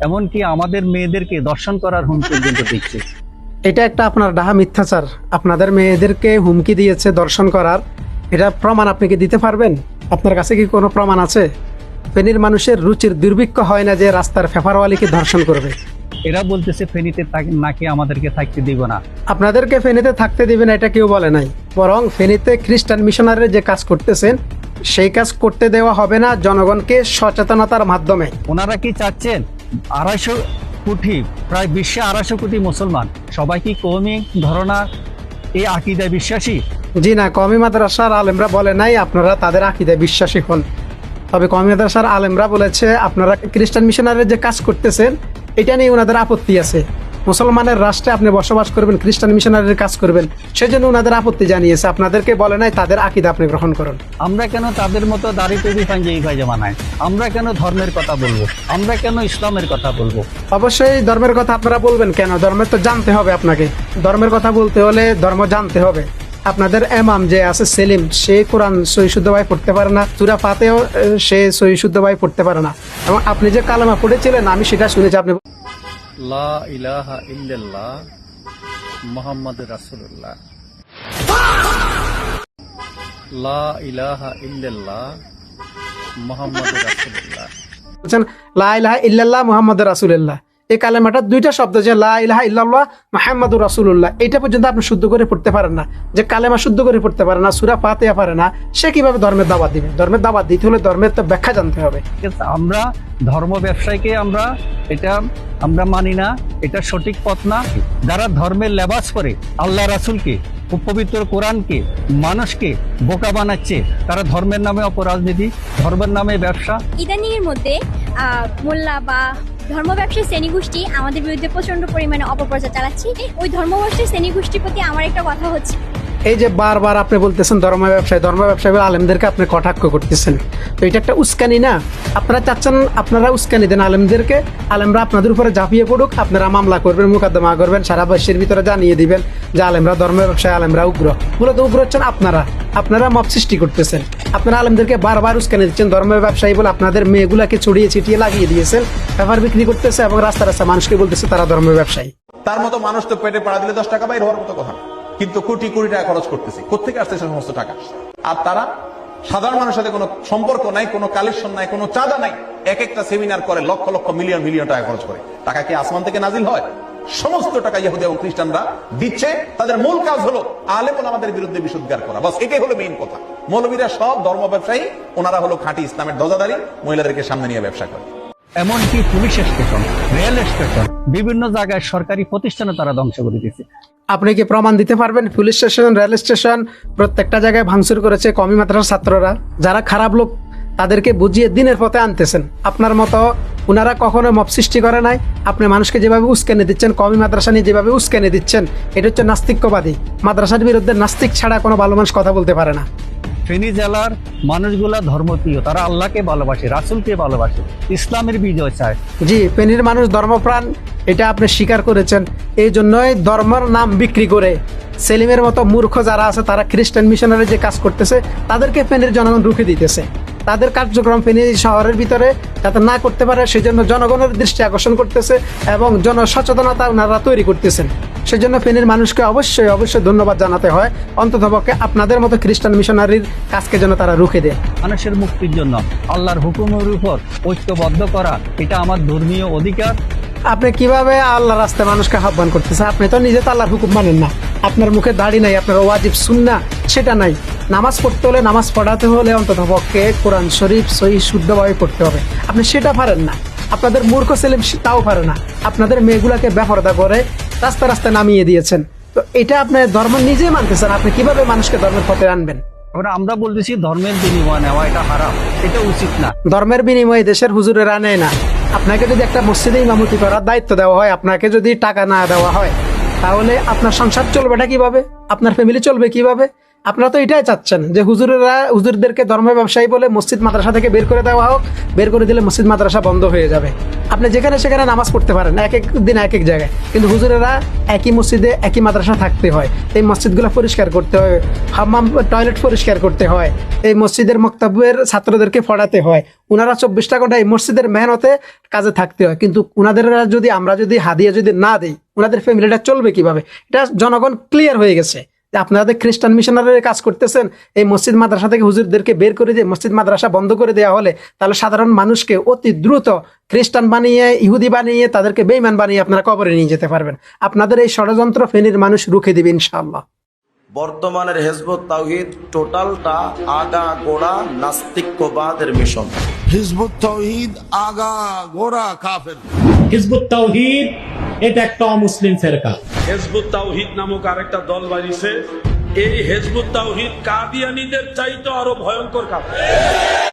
এমনকি আমাদের মেয়েদেরকে দর্শন করার হুমকি পর্যন্ত দিচ্ছে। এটা একটা আপনার ডাহা মিথ্যাচার। আপনাদের মেয়েদেরকে হুমকি দিয়েছে দর্শন করার, এটা প্রমাণ আপনি কি দিতে পারবেন? আপনার কাছে কি কোনো প্রমাণ আছে? ফেনীর মানুষের রুচির দুর্ভিক্ষ হয় না যে রাস্তার ফেফারওয়ালিকে ধর্ষণ করবে। এরা বলতেছে ফেনীতে নাকি আমাদেরকে থাকতে দিব না। আপনাদেরকে ফেনীতে থাকতে দিবে না এটা কেউ বলে নাই, বরং ফেনীতে খ্রিস্টান মিশনারি যে কাজ করতেছেন সেই কাজ করতে দেওয়া হবে না জনগণকে সচেতনতার মাধ্যমে। ওনারা কি চাচ্ছেন 250 কোটি, প্রায় বিশ্বে 250 কোটি মুসলমান সবাই কি কওমি ধরনা এই আকীদায় বিশ্বাসী? জি না, কওমি মাদ্রাসার আলেমরা বলে নাই আপনারা তাদের আকীদায় বিশ্বাসী হন। তবে কওমি মাদ্রাসার আলেমরা বলেছে আপনারা খ্রিস্টান মিশনারির যে কাজ করতেছেন এটা নিয়ে ওনাদের আপত্তি আছে। মুসলমানের রাষ্ট্রে আপনি বসবাস করবেন, খ্রিস্টান মিশনারির কাজ করবেন, সেজন্য ওনাদের আপত্তি জানিয়েছে। আপনাদেরকে বলে নাই তাদের আকীদা আপনি গ্রহণ করুন। আমরা কেন তাদের মতো দাড়ি টুপি পাঞ্জাবি পায়জামা নাই? আমরা কেন ধর্মের কথা বলবো? আমরা কেন ইসলামের কথা বলবো? অবশ্যই ধর্মের কথা আপনারা বলবেন কেন? ধর্মের তো জানতে হবে আপনাকে। ধর্মের কথা বলতে হলে ধর্ম জানতে হবে। আপনাদের ইমাম যে আছে সেলিম, সে কোরআন সহি শুদ্ধভাবে পড়তে পারে না, সূরা ফাতিহাও সে সহি শুদ্ধভাবে পড়তে পারে না। এবং আপনি যে কালেমা পড়েছিলেন আমি সেটা শুনেছি। আপনি লা ইলাহা ইল্লাল্লাহ মুহাম্মাদুর রাসূলুল্লাহ, লা ইলাহা ইল্লাল্লাহ মুহাম্মাদুর রাসূলুল্লাহ বলছেন লা ইলাহা ইল্লাল্লাহ মুহাম্মাদুর রাসূলুল্লাহ। এই কালেমাটা দুইটা শব্দ, যে লা ইলাহা ইল্লাল্লাহ মুহাম্মাদুর রাসূলুল্লাহ, এটা পর্যন্ত আপনি শুদ্ধ করে পড়তে পারেন না। যে কালেমা শুদ্ধ করে পড়তে পারে না, সূরা ফাতিহা পারে না, সে কিভাবে ধর্মের দাওয়াত দিবে? ধর্মের দাওয়াত দিতে হলে ধর্মের তো ব্যাখ্যা জানতে হবে। আমরা ধর্ম ব্যবসায়ীকে আমরা মানি না, এটা সঠিক পথ না। যারা ধর্মের লেবাস করে আল্লাহ রাসূলকে, পবিত্র কোরআনকে মানুষকে বোকা বানাচ্ছে, তারা ধর্মের নামে অপরাজনীতি, ধর্মের নামে ব্যবসা। ইদানিং এর মধ্যে মোল্লা বা ধর্ম ব্যবসায়ী শ্রেণীগোষ্ঠী আমাদের বিরুদ্ধে প্রচন্ড পরিমাণে অপপ্রচার চালাচ্ছে। ওই ধর্ম ব্যবসায়ী শ্রেণীগোষ্ঠীর প্রতি আমার একটা কথা হচ্ছে, এই যে বারবার আপনি বলতেছেন ধর্ম ব্যবসায়ী আলেমদেরকে আপনি কটাক্ষ করতেছেন, তো এটা একটা উস্কানি না? আপনারা চাচ্ছেন আপনারা উস্কানি দেন আলেমদেরকে, আলেমরা আপনাদের উপরে ঝাঁপিয়ে পড়ুক, আপনারা মামলা করবেন, মোকদ্দমা করবেন, সারা বিশ্বের ভিতরে জানিয়ে দিবেন যে আলেমরা ধর্ম ব্যবসায়ী, আলেমরা উগ্র। মূলত উগ্র হচ্ছেন আপনারা মব সৃষ্টি করতেছেন। আপনারা আলেমদেরকে বারবার উস্কানি দিচ্ছেন ধর্ম ব্যবসায়ী বলে, আপনাদের মেয়েগুলাকে ছড়িয়ে ছিটিয়ে লাগিয়ে দিয়েছেন, পেপার বিক্রি করতেছে এবং রাস্তা রাস্তা মানুষকে বলতেছে তারা ধর্ম ব্যবসায়ী। তার মতো মানুষ তো পেটে পাড়া দিলে 10 টাকা বাইর হওয়ার মতো কথা, কিন্তু কোটি কোটি টাকা খরচ করতেছি। কোথেকে আসছে সমস্ত টাকা? আর তারা সাধারণ মানুষের সাথে কোনো সম্পর্ক নাই, কোনো কালেকশন নাই, কোনো চাঁদা নাই। এক একটা সেমিনার করে লক্ষ লক্ষ মিলিয়ন মিলিয়ন টাকা খরচ করে। টাকা কি আসমান থেকে নাজিল হয়? সমস্ত টাকা ইহুদি এবং খ্রিস্টানরা দিচ্ছে। তাদের মূল কাজ হলো আলেম ওলামাদের বিরুদ্ধে বিশুদ্ধার করা, বাস এটাই হলো মেইন কথা। মৌলবীরা সব ধর্ম ব্যবসায়ী, ওনারা হলো খাঁটি ইসলামের ধ্বজাধারী, মহিলাদেরকে সামনে নিয়ে ব্যবসা করে। এমনকি পুলিশ স্টেশন, রেল স্টেশন, বিভিন্ন জায়গায় সরকারি প্রতিষ্ঠানে তারা ধ্বংস করে দিয়েছে। আপনি কি প্রমাণ দিতে পারবেন? পুলিশ স্টেশন, রেল স্টেশন, প্রত্যেকটা জায়গায় ভাঙচুর করেছে কওমি মাদ্রাসার ছাত্ররা। যারা খারাপ লোক তাদেরকে বুঝিয়ে দিনের পথে আনতেছেন। আপনার মতো ওনারা কখনো মব সৃষ্টি করে নাই। আপনি মানুষকে যেভাবে উস্কানি দিচ্ছেন, কওমি মাদ্রাসা নিয়ে যেভাবে উস্কানি দিচ্ছেন, এটা হচ্ছে নাস্তিক্যবাদী। মাদ্রাসার বিরুদ্ধে নাস্তিক ছাড়া কোনো ভালো মানুষ কথা বলতে পারে না। ফেনী জেলার মানুষগুলা ধর্মপ্রিয়, তারা আল্লাহকে ভালোবাসে, রাসূলকে ভালোবাসে, ইসলামের বিজয় চায়। জি, ফেনীর মানুষ ধর্মপ্রাণ, এটা আপনি স্বীকার করেছেন। এই জন্যই ধর্মের নাম বিক্রি করে সেলিমের মতো মূর্খ যারা আছে তারা খ্রিস্টান মিশনারি যে কাজ করতেছে তাদেরকে ফেনীর জনগণ রুখে দিতেছে। তাদের কার্যক্রম ফেনী শহরের ভিতরে যাতে না করতে পারে সেজন্য জনগণের দৃষ্টি আকর্ষণ করতেছে এবং জনসচেতনতা ওনারা তৈরি করতেছেন। সেজন্য ফেনীর মানুষকে অবশ্যই অবশ্যই ধন্যবাদ জানাতে হয়। অন্ততপক্ষে আপনাদের মতো খ্রিস্টান মিশনারির কাজকে যেন তারা রুখে দেয়। মানুষের মুক্তির জন্য আল্লাহর হুকুমের উপর ঐক্যবদ্ধ করা, এটা আমার ধর্মীয় অধিকার। আপনি কিভাবে আল্লাহর রাস্তায় মানুষকে আহ্বান করতেছেন? আপনি তো নিজে তো আল্লাহর হুকুম মানেন না। আপনার মুখে দাড়ি নাই, আপনার ওয়াজিব সুন্নাহ সেটা নাই। নামাজ পড়তে হলে, নামাজ পড়াতে হলে অন্ততপক্ষে কোরআন শরীফ সহি শুদ্ধভাবে পড়তে হবে। আপনি সেটা পারেন না। আপনাদের মূর্খ সেলিম তাও পারে না। আপনাদের মেয়েগুলাকে বেপরদা করে রাস্তা রাস্তায় নামিয়ে দিয়েছেন। তো এটা আপনার ধর্ম নিজেই মানতেছেন, আপনি কিভাবে মানুষকে ধর্মের পথে আনবেন? আমরা বলতেছি ধর্মের বিনিময় নেওয়া এটা হারাম, এটা উচিত না। ধর্মের বিনিময়ে দেশের হুজুরেরা নেয় না। আপনাকে যদি একটা মসজিদে ইমামতি করার দায়িত্ব দেওয়া হয়, আপনাকে যদি টাকা না দেওয়া হয়, তাহলে আপনার সংসার চলবেটা কিভাবে? আপনার ফ্যামিলি চলবে কিভাবে? আপনারা তো এটাই চাচ্ছেন যে হুজুরদেরকে ধর্ম ব্যবসায়ী বলে মসজিদ মাদ্রাসা থেকে বের করে দেওয়া হোক, বের করে দিলে মসজিদ মাদ্রাসা বন্ধ হয়ে যাবে। আপনি যেখানে সেখানে নামাজ পড়তে পারেন এক এক দিন এক এক জায়গায়, কিন্তু হুজুরেরা একই মসজিদে একই মাদ্রাসা থাকতে হয়। এই মসজিদগুলো পরিষ্কার করতে হয়, হাম্মাম টয়লেট পরিষ্কার করতে হয়, এই মসজিদের মক্তবের ছাত্রদেরকে পড়াতে হয়। উনারা 24টা ঘন্টা এই মসজিদের মেহনতে কাজে থাকতে হয়, কিন্তু উনাদের আমরা যদি হাদিয়া যদি না দিই, উনাদের ফ্যামিলিটা চলবে কিভাবে? এটা জনগণ ক্লিয়ার হয়ে গেছে যে আপনাদের খ্রিস্টান মিশনারির কাজ করতেছেন। এই মসজিদ মাদ্রাসা থেকে হুজুরদেরকে বের করে দিয়ে মসজিদ মাদ্রাসা বন্ধ করে দেওয়া হলে তাহলে সাধারণ মানুষকে অতি দ্রুত খ্রিস্টান বানিয়ে, ইহুদি বানিয়ে, তাদেরকে বেঈমান বানিয়ে আপনারা কবরে নিয়ে যেতে পারবেন। আপনাদের এই ষড়যন্ত্র ফেনীর মানুষ রুখে দিবে ইনশাআল্লাহ। বর্তমানের হিজবুত তাওহীদ টোটালটা আগা গোড়া নাস্তিক্যবাদের মিশন। হিজবুত তাওহীদ আগা গোড়া কাফের। হিজবুত তাওহীদ এটা একটা অমুসলিম ফেরকা। হিজবুত তাওহীদ নামক আরেকটা দল বাড়িছে। এই হিজবুত তাওহীদ কাদিয়ানীদের চাইতে আরো ভয়ঙ্কর কাফের।